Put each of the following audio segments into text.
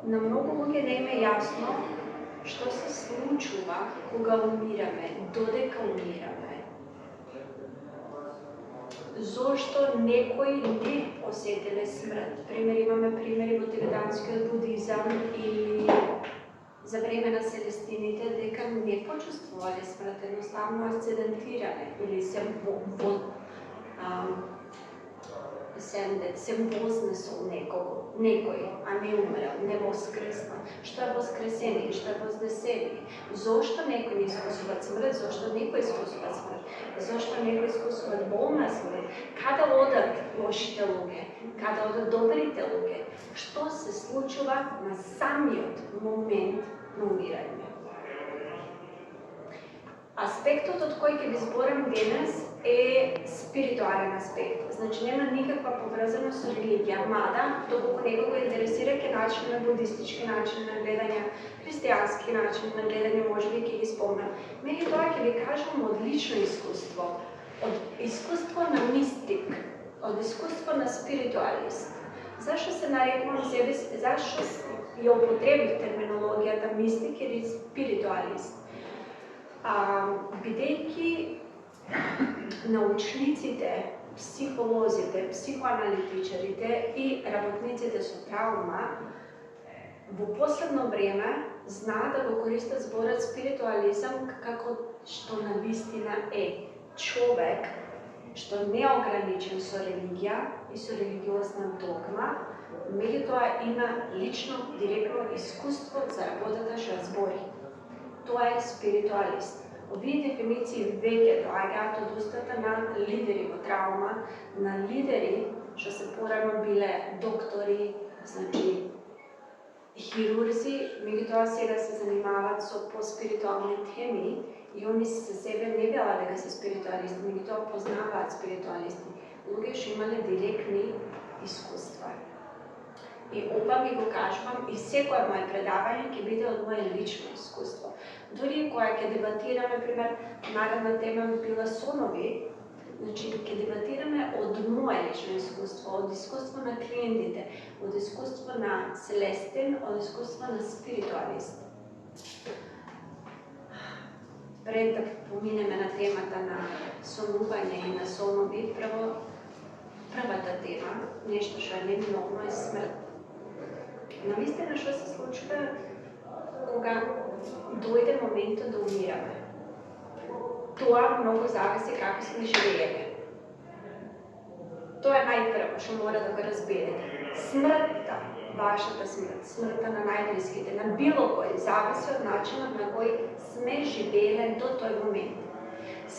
На многу луѓе не им е јасно што се случува кога умираме, додека умираме. Зошто некои не осетиле смрт? Имаме примери во тибетанскиот будизам или за време на селестините дека не почувствувале смрт, едноставно асцендентирале или се вознесол некој, а не умрел, не воскреснал. Што е воскресение, што е вознесение? Зошто некои не искусуват смрт, зошто некои искусуват смрт? Зошто некои искусуват болна смрт? Каде одат лошите луѓе? Каде одат добрите луѓе? Што се случува на самиот момент на умирање? Аспектот од кој ќе ви зборам денес е спиритуален аспект. Значи нема никаква поврзаност со религија, мада доколку некого интересира ке начин на будистички начин на гледање, христијански начин на гледање, можеби ќе ги спомнам. Меѓутоа ќе ви кажам од лично искуство, од искуство на мистик, од искуство на спиритуалист. Зашто се нарекувам себе, зашто ја употребив терминологијата мистик или спиритуалист? Бидејќи научниците, психолозите, психоаналитичарите и работниците со травма во последно време знаат да го користат зборот спиритуализам како што навистина е човек што не е ограничен со религија и со религиозна догма, меѓутоа има лично, директно искуство за работата што ја збори. Тоа е спиритуалист. Овие дефиниции веќе доаѓаат од устата на лидери во травма, на лидери што се порано биле доктори, значи хирурзи, меѓутоа сега се занимаваат со поспиритуални теми и они се себе не велат дека се спиритуалисти, меѓутоа познаваат спиритуалисти. Луѓе што имале директни искуства. И ова ми го кажувам и секое моје предавање ќе биде од моје лично искуство. Дури кога ќе дебатираме, пример, наредна тема била сонови, значи ќе дебатираме од моје лично искуство, од искуство на клиентите, од искуство на Селестин, од искуство на спиритуалист. Пред да поминеме на темата на сонување и на сонови, првата тема, нешто што е неминовно е смрт. Навистина што се случува кога дојде моментот да умираме. Тоа многу зависи како сме живееле. Тоа е најпрво што мора да го разберете. Смртта, вашата смрт, смртта на најблиските, на било кој, зависи од начинот на кој сме живееле до тој момент.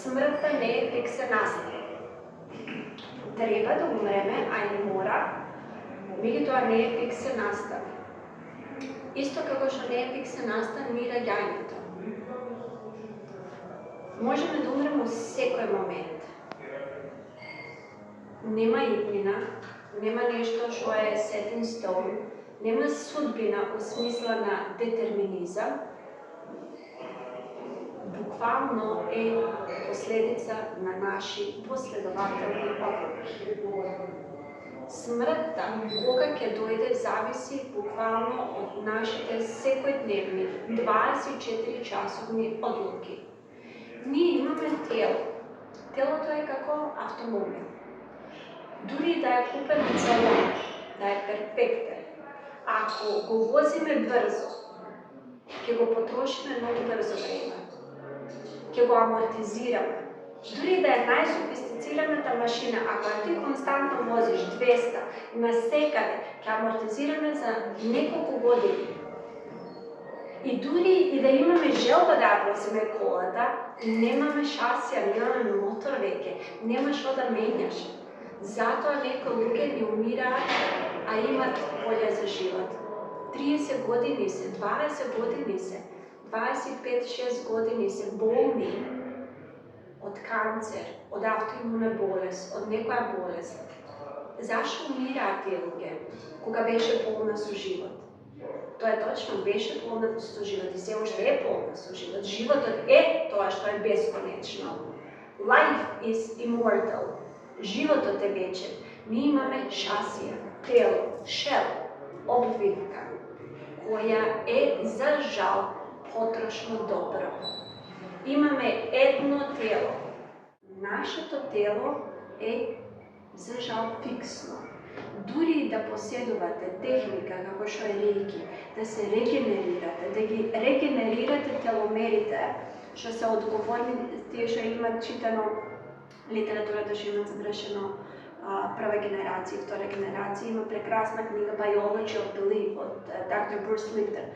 Смртта не е фиксен настан. Треба да умреме, а и мора, меѓутоа не е фиксен настан. Исто како што не е фиксен настан ни раѓањето. Можеме да умреме во секој момент. Нема иднина, нема нешто што е set in stone, нема судбина во смисла на детерминизам. Буквално е последица на наши последователни одлуки. Смртта, кога ќе дојде, зависи буквално од нашите секојдневни 24-часовни одлуки. Ние имаме тело. Телото е како автомобил. Дури да е купен од салон, да е перфектен, ако го возиме брзо, ќе го потрошиме многу брзо време. Ќе го амортизираме. Дури да е најсофистицираната машина, ако ти константно возиш 200 на секаде, ќе амортизираме за неколку години. И дури и да имаме желба да ја возиме колата, немаме шасија, немаме мотор веќе, нема што да менјаш. Затоа некои луѓе не умираат, а имат волја за живот. 30 години се, 20 години се, 25-6 години се болни од канцер, од автоимуна болест, од некоја болест. Зашто умираат тие луѓе кога беше полна со живот? Тоа е точно, беше полна со живот и се уште е полна со живот. Животот е тоа што е бесконечно. Life is immortal. Животот е вечен. Ние имаме шасија, тело, шел, обвивка, koja je za žal потрошно добро. Имаме едно тело. Нашето тело е за жал фиксно. Дури и да поседувате техника како што е рейки, да се регенерирате, да ги регенерирате теломерите, што се одговорни, тие што имат читано литературата, што имат завршено прва генерација и втора генерација, има прекрасна книга Biology of Belief од доктор Брус Лифтер.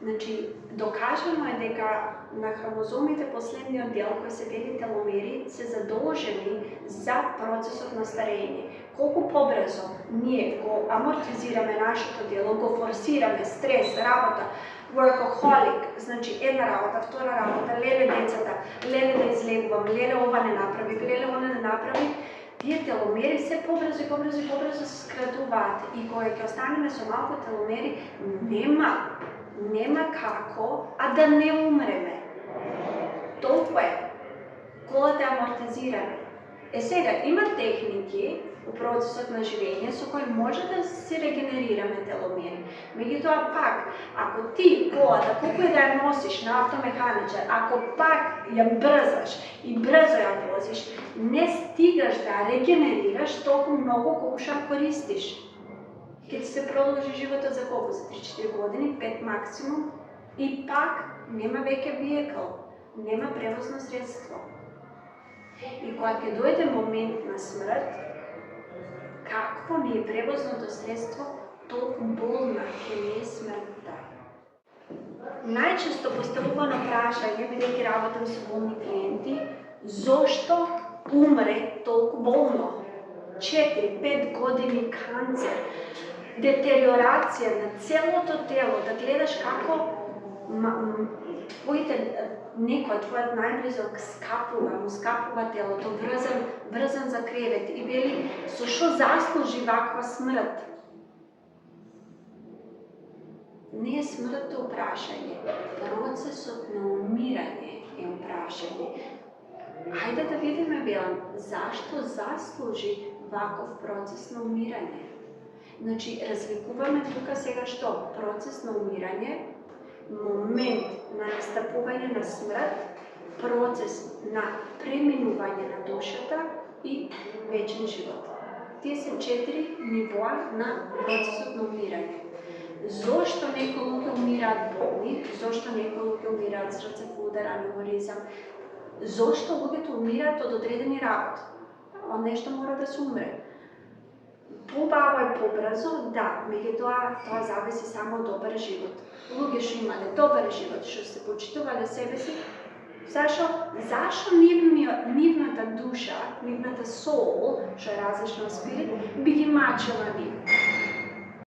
Значи, докажано е дека на хромозомите последниот дел, кои се бели теломери, се задолжени за процесот на старење. Колку побрзо ние го амортизираме нашето дело, го форсираме, стрес, работа, workaholic, значи една работа, втора работа, леле децата, леле да излегувам, леле ова не направи, леле она не направи, тие теломери се побрзо се скратуваат и кога ќе останеме со малку теломери, нема како, а да не умреме. Толку е. Колата е амортизирана. Сега, има техники у процесот на живење со кои може да се регенерираме теломери. Меѓутоа пак, ако ти колата, колку и да ја носиш на автомеханичар, ако пак ја брзаш и брзо ја возиш, не стигаш да регенерираш толку многу колку што користиш. Ќе ти се продолжи животот за колку? За 3-4 години, 5 максимум, и пак нема веќе vehicle, нема превозно средство. И кога ќе дојде момент на смрт, какво ни е превозното средство, толку болна ќе ни е смртта. Најчесто поставувано прашање, бидејќи работам со болни клиенти, зошто умре толку болно? 4-5 години канцер, детериорација на целото тело, да гледаш како некој твојот најблизок му скапува телото, врзан за кревет и вели со што заслужи ваква смрт. Не е смртта прашање, процесот на умирање е прашање. Хајде да видиме, Белан, зашто заслужи ваков процес на умирање? Значи, разликуваме тука сега што? Процес на умирање, момент на настапување на смрт, процес на преминување на душата и вечен живот. Тие се 4 нивоа на процесот на умирање. Зошто некои луѓе умираат болни? Зошто некои луѓе умираат срцево удар, аневризам? Зошто луѓето умираат од одредени работи? Од нешто мора да се умре. Побаво е побрзо, да, меѓутоа тоа зависи само од добар живот. Луѓе што имале добар живот, што се почитувале себе си, зашо нивната душа, нивната soul, што е различно од спирит, би ги мачела нив?